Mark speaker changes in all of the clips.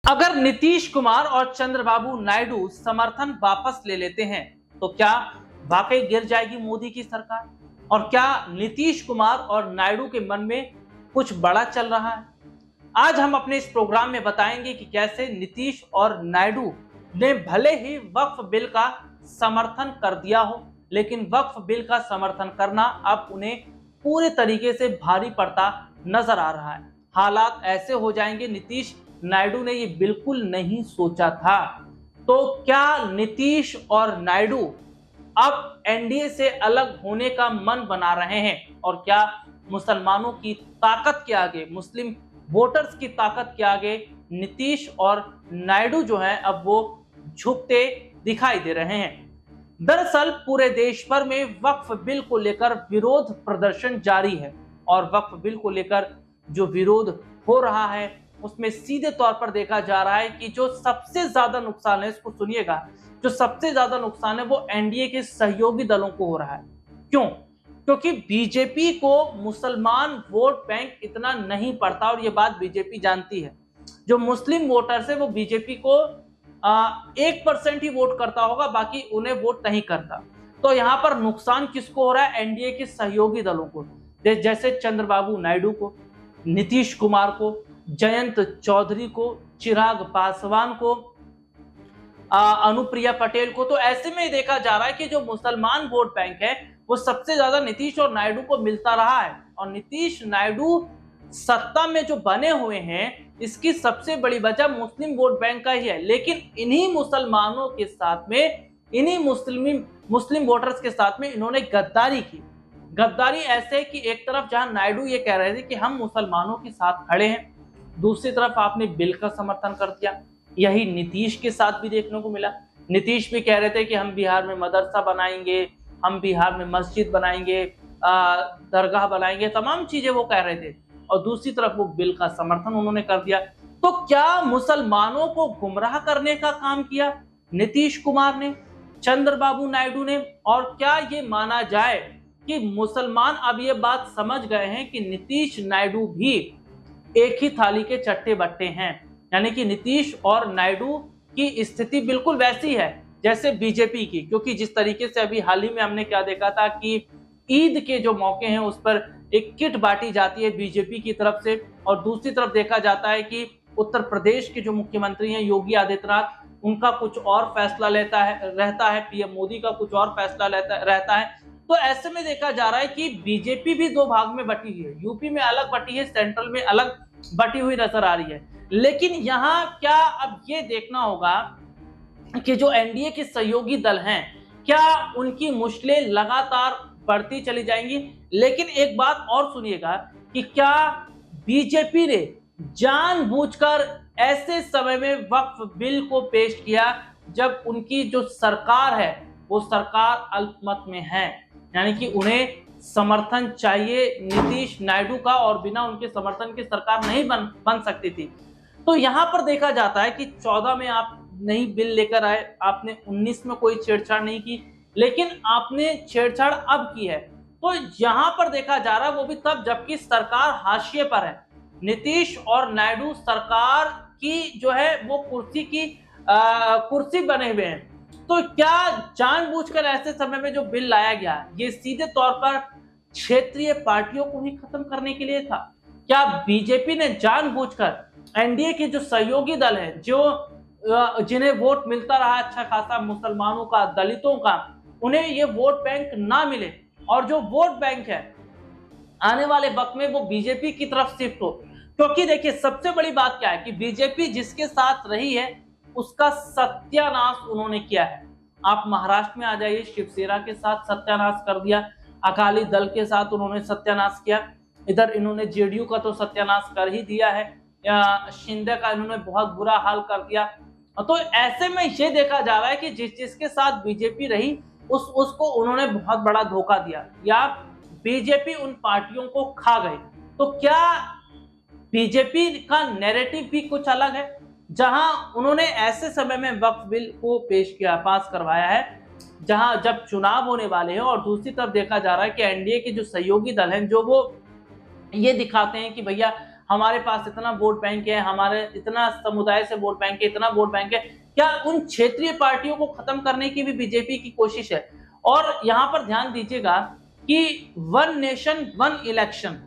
Speaker 1: अगर नीतीश कुमार और चंद्रबाबू नायडू समर्थन वापस ले लेते हैं तो क्या वाकई गिर जाएगी मोदी की सरकार? और क्या नीतीश कुमार और नायडू के मन में कुछ बड़ा चल रहा है? आज हम अपने इस प्रोग्राम में बताएंगे कि कैसे नीतीश और नायडू ने भले ही वक्फ बिल का समर्थन कर दिया हो, लेकिन वक्फ बिल का समर्थन करना अब उन्हें पूरे तरीके से भारी पड़ता नजर आ रहा है। हालात ऐसे हो जाएंगे, नीतीश नायडू ने ये बिल्कुल नहीं सोचा था। तो क्या नीतीश और नायडू अब एनडीए से अलग होने का मन बना रहे हैं? और क्या मुसलमानों की ताकत के आगे, मुस्लिम वोटर्स की ताकत के आगे नीतीश और नायडू जो है अब वो झुकते दिखाई दे रहे हैं? दरअसल पूरे देश भर में वक्फ बिल को लेकर विरोध प्रदर्शन जारी है और वक्फ बिल को लेकर जो विरोध हो रहा है उसमें सीधे तौर पर देखा जा रहा है कि जो सबसे ज्यादा नुकसान है, इसको सुनिएगा, जो सबसे ज्यादा नुकसान है वो एनडीए के सहयोगी दलों को हो रहा है। क्यों? क्योंकि बीजेपी को मुसलमान वोट बैंक इतना नहीं पड़ता और ये बात बीजेपी जानती है। जो मुस्लिम वोटर्स है वो बीजेपी को 1% ही वोट करता होगा, बाकी उन्हें वोट नहीं करता। तो यहाँ पर नुकसान किसको हो रहा है? एनडीए के सहयोगी दलों को, जैसे चंद्रबाबू नायडू को, नीतीश कुमार को, जयंत चौधरी को, चिराग पासवान को, अनुप्रिया पटेल को। तो ऐसे में देखा जा रहा है कि जो मुसलमान वोट बैंक है वो सबसे ज्यादा नीतीश और नायडू को मिलता रहा है। और नीतीश नायडू सत्ता में जो बने हुए हैं इसकी सबसे बड़ी वजह मुस्लिम वोट बैंक का ही है। लेकिन इन्हीं मुसलमानों के साथ में, इन्हीं मुस्लिम वोटर्स के साथ में इन्होंने गद्दारी की। गद्दारी ऐसे कि एक तरफ जहां नायडू ये कह रहे थे कि हम मुसलमानों के साथ खड़े हैं, दूसरी तरफ आपने बिल का समर्थन कर दिया। यही नीतीश के साथ भी देखने को मिला। नीतीश भी कह रहे थे कि हम बिहार में मदरसा बनाएंगे, हम बिहार में मस्जिद बनाएंगे, दरगाह बनाएंगे, तमाम चीजें वो कह रहे थे, और दूसरी तरफ वो बिल का समर्थन उन्होंने कर दिया। तो क्या मुसलमानों को गुमराह करने का काम किया नीतीश कुमार ने, चंद्रबाबू नायडू ने? और क्या ये माना जाए कि मुसलमान अब ये बात समझ गए हैं कि नीतीश नायडू भी एक ही थाली के चट्टे बट्टे हैं? यानी कि नीतीश और नायडू की स्थिति बिल्कुल वैसी है जैसे बीजेपी की। क्योंकि जिस तरीके से अभी हाल ही में हमने क्या देखा था कि ईद के जो मौके हैं उस पर एक किट बांटी जाती है बीजेपी की तरफ से, और दूसरी तरफ देखा जाता है कि उत्तर प्रदेश के जो मुख्यमंत्री हैं योगी आदित्यनाथ, उनका कुछ और फैसला रहता है, पीएम मोदी का कुछ और फैसला रहता है। तो ऐसे में देखा जा रहा है कि बीजेपी भी दो भाग में बटी हुई है, यूपी में अलग बटी है, सेंट्रल में अलग बटी हुई नजर आ रही है। लेकिन यहाँ क्या अब ये देखना होगा कि जो एनडीए के सहयोगी दल हैं, क्या उनकी मुश्किलें लगातार बढ़ती चली जाएंगी? लेकिन एक बात और सुनिएगा कि क्या बीजेपी ने जानबूझकर ऐसे समय में वक्फ बिल को पेश किया जब उनकी जो सरकार है वो सरकार अल्पमत में है? यानी कि उन्हें समर्थन चाहिए नीतीश नायडू का, और बिना उनके समर्थन के सरकार नहीं बन सकती थी। तो यहां पर देखा जाता है कि 14 में आप नई बिल लेकर आए, आपने 19 में कोई छेड़छाड़ नहीं की, लेकिन आपने छेड़छाड़ अब की है। तो यहां पर देखा जा रहा है वो भी तब जबकि सरकार हाशिए पर है। नीतीश और नायडू सरकार की जो है वो कुर्सी बने हुए हैं। तो क्या जानबूझकर ऐसे समय में जो बिल लाया गया ये सीधे तौर पर क्षेत्रीय पार्टियों को ही खत्म करने के लिए था? क्या बीजेपी ने जानबूझकर एनडीए के जो सहयोगी दल हैं, जो जिन्हें वोट मिलता रहा अच्छा खासा मुसलमानों का, दलितों का, उन्हें ये वोट बैंक ना मिले और जो वोट बैंक है आने वाले वक्त में वो बीजेपी की तरफ शिफ्ट हो? क्योंकि देखिए सबसे बड़ी बात क्या है कि बीजेपी जिसके साथ रही है उसका सत्यानाश उन्होंने किया है। आप महाराष्ट्र में आ जाइए, शिवसेना के साथ सत्यानाश कर दिया, अकाली दल के साथ उन्होंने सत्यानाश किया, इधर इन्होंने जेडीयू का तो सत्यानाश कर ही दिया है, शिंदे का इन्होंने बहुत बुरा हाल कर दिया। तो ऐसे में ये देखा जा रहा है कि जिसके साथ बीजेपी रही उसको उन्होंने बहुत बड़ा धोखा दिया, या बीजेपी उन पार्टियों को खा गई। तो क्या बीजेपी का नैरेटिव भी कुछ अलग है, जहां उन्होंने ऐसे समय में वक्फ बिल को पेश किया, पास करवाया है, जहां जब चुनाव होने वाले हैं, और दूसरी तरफ देखा जा रहा है कि एनडीए के जो सहयोगी दल हैं जो वो ये दिखाते हैं कि भैया हमारे पास इतना वोट बैंक है, हमारे इतना समुदाय से वोट बैंक है, इतना वोट बैंक है। क्या उन क्षेत्रीय पार्टियों को खत्म करने की भी बीजेपी की कोशिश है? और यहाँ पर ध्यान दीजिएगा कि वन नेशन वन इलेक्शन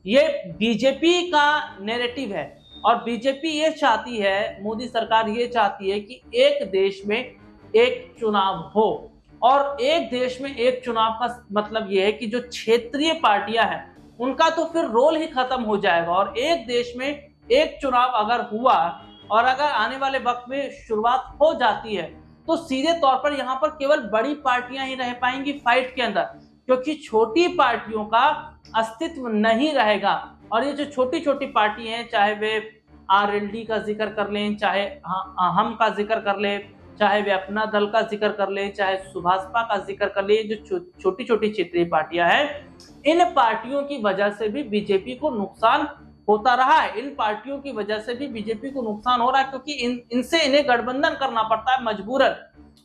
Speaker 1: ये बीजेपी का नैरेटिव है, और बीजेपी ये चाहती है, मोदी सरकार ये चाहती है कि एक देश में एक चुनाव हो। और एक देश में एक चुनाव का मतलब ये है कि जो क्षेत्रीय पार्टियां हैं उनका तो फिर रोल ही खत्म हो जाएगा, और एक देश में एक चुनाव अगर हुआ और अगर आने वाले वक्त में शुरुआत हो जाती है तो सीधे तौर पर यहाँ पर केवल बड़ी पार्टियां ही रह पाएंगी फाइट के अंदर, क्योंकि छोटी पार्टियों का अस्तित्व नहीं रहेगा। और ये जो छोटी छोटी पार्टी हैं, चाहे वे आरएलडी का जिक्र कर लें, चाहे हम का जिक्र कर लें, चाहे वे अपना दल का जिक्र कर लें, चाहे सुभाषपा का जिक्र कर लें, जो छोटी छोटी क्षेत्रीय पार्टियां हैं, इन पार्टियों की वजह से भी बीजेपी को नुकसान होता रहा है। इन पार्टियों की वजह से भी बीजेपी को नुकसान हो रहा है, क्योंकि इनसे इन्हें गठबंधन करना पड़ता है मजबूरन,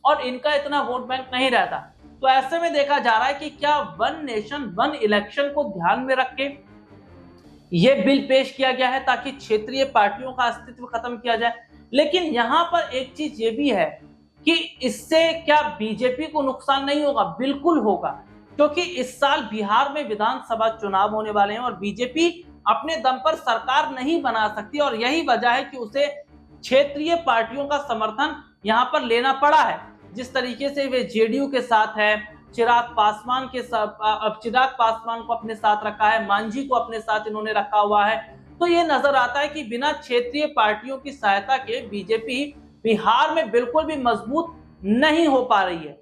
Speaker 1: और इनका इतना वोट बैंक नहीं रहता। तो ऐसे में देखा जा रहा है कि क्या वन नेशन वन इलेक्शन को ध्यान में रख के ये बिल पेश किया गया है ताकि क्षेत्रीय पार्टियों का अस्तित्व खत्म किया जाए। लेकिन यहाँ पर एक चीज ये भी है कि इससे क्या बीजेपी को नुकसान नहीं होगा? बिल्कुल होगा, क्योंकि इस साल बिहार में विधानसभा चुनाव होने वाले हैं और बीजेपी अपने दम पर सरकार नहीं बना सकती, और यही वजह है कि उसे क्षेत्रीय पार्टियों का समर्थन यहाँ पर लेना पड़ा है। जिस तरीके से वे जेडीयू के साथ है, चिराग पासवान के साथ, अब चिराग पासवान को अपने साथ रखा है, मांझी को अपने साथ इन्होंने रखा हुआ है, तो ये नजर आता है कि बिना क्षेत्रीय पार्टियों की सहायता के बीजेपी बिहार में बिल्कुल भी मजबूत नहीं हो पा रही है।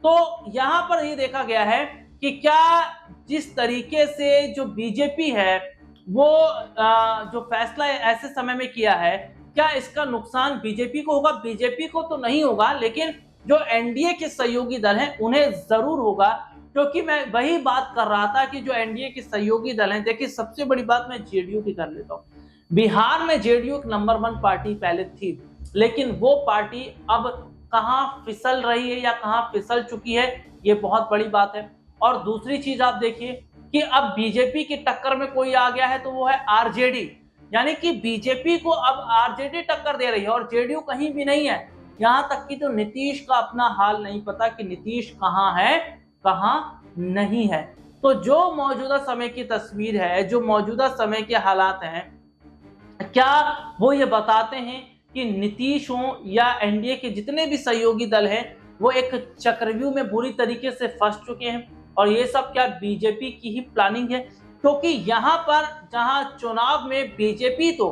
Speaker 1: तो यहाँ पर ये देखा गया है कि क्या जिस तरीके से जो बीजेपी है वो जो फैसला ऐसे समय में किया है, क्या इसका नुकसान बीजेपी को होगा? बीजेपी को तो नहीं होगा, लेकिन जो एनडीए के सहयोगी दल हैं उन्हें जरूर होगा, क्योंकि मैं वही बात कर रहा था कि जो एनडीए के सहयोगी दल हैं, देखिए सबसे बड़ी बात मैं जेडीयू की कर लेता हूँ। बिहार में जेडीयू एक नंबर 1 पार्टी पहले थी, लेकिन वो पार्टी अब कहां फिसल रही है या कहां फिसल चुकी है, ये बहुत बड़ी बात है। और दूसरी चीज आप देखिए कि अब बीजेपी की टक्कर में कोई आ गया है, तो वो है आरजेडी, यानी कि बीजेपी को अब आरजेडी टक्कर दे रही है और जेडीयू कहीं भी नहीं है। यहां तक कि तो नीतीश का अपना हाल नहीं पता कि नीतीश कहां है कहां नहीं है। तो जो मौजूदा समय की तस्वीर है, जो मौजूदा समय के हालात हैं, क्या वो ये बताते हैं कि नीतीश हो या एनडीए के जितने भी सहयोगी दल हैं वो एक चक्रव्यूह में बुरी तरीके से फंस चुके हैं, और ये सब क्या बीजेपी की ही प्लानिंग है? क्योंकि यहाँ पर जहां चुनाव में बीजेपी तो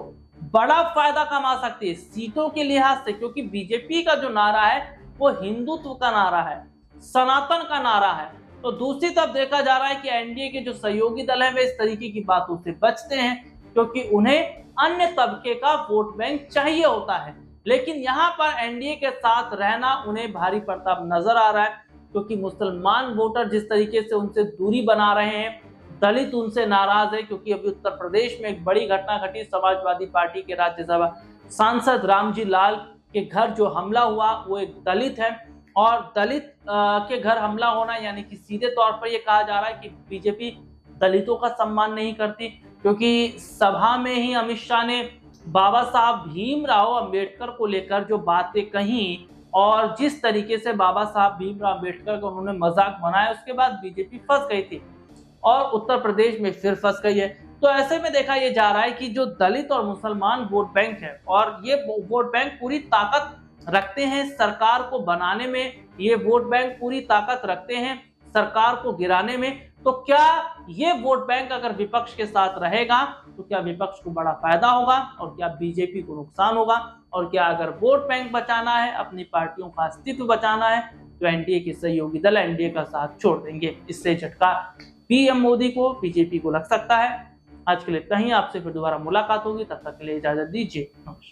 Speaker 1: बड़ा फायदा कमा सकती है सीटों के लिहाज से, क्योंकि बीजेपी का जो नारा है वो हिंदुत्व का नारा है, सनातन का नारा है। तो दूसरी तरफ देखा जा रहा है कि एनडीए के जो सहयोगी दल हैं वे इस तरीके की बातों से बचते हैं, क्योंकि उन्हें अन्य तबके का वोट बैंक चाहिए होता है। लेकिन यहाँ पर एनडीए के साथ रहना उन्हें भारी पड़ता नजर आ रहा है, क्योंकि मुसलमान वोटर जिस तरीके से उनसे दूरी बना रहे हैं, दलित उनसे नाराज है, क्योंकि अभी उत्तर प्रदेश में एक बड़ी घटना घटी। समाजवादी पार्टी के राज्यसभा सांसद रामजी लाल के घर जो हमला हुआ वो एक दलित है, और दलित के घर हमला होना यानी कि सीधे तौर पर यह कहा जा रहा है कि बीजेपी दलितों का सम्मान नहीं करती, क्योंकि सभा में ही अमित शाह ने बाबा साहब भीमराव अंबेडकर को लेकर जो बातें कही और जिस तरीके से बाबा साहब भीमराव अंबेडकर का उन्होंने मजाक बनाया, उसके बाद बीजेपी फंस गई थी और उत्तर प्रदेश में फिर फंस गई है। तो ऐसे में देखा यह जा रहा है कि जो दलित और मुसलमान वोट बैंक है, और ये वोट बैंक पूरी ताकत रखते हैं सरकार को बनाने में, ये वोट बैंक पूरी ताकत रखते हैं सरकार को गिराने में। तो क्या ये वोट बैंक अगर विपक्ष के साथ रहेगा तो क्या विपक्ष को बड़ा फायदा होगा और क्या बीजेपी को नुकसान होगा? और क्या अगर वोट बैंक बचाना है, अपनी पार्टियों का अस्तित्व बचाना है, तो एनडीए के सहयोगी दल एनडीए का साथ छोड़ देंगे? इससे झटका पीएम मोदी को, बीजेपी को लग सकता है। आज के लिए इतना ही, आपसे फिर दोबारा मुलाकात होगी, तब तक के लिए इजाजत दीजिए। नमस्कार।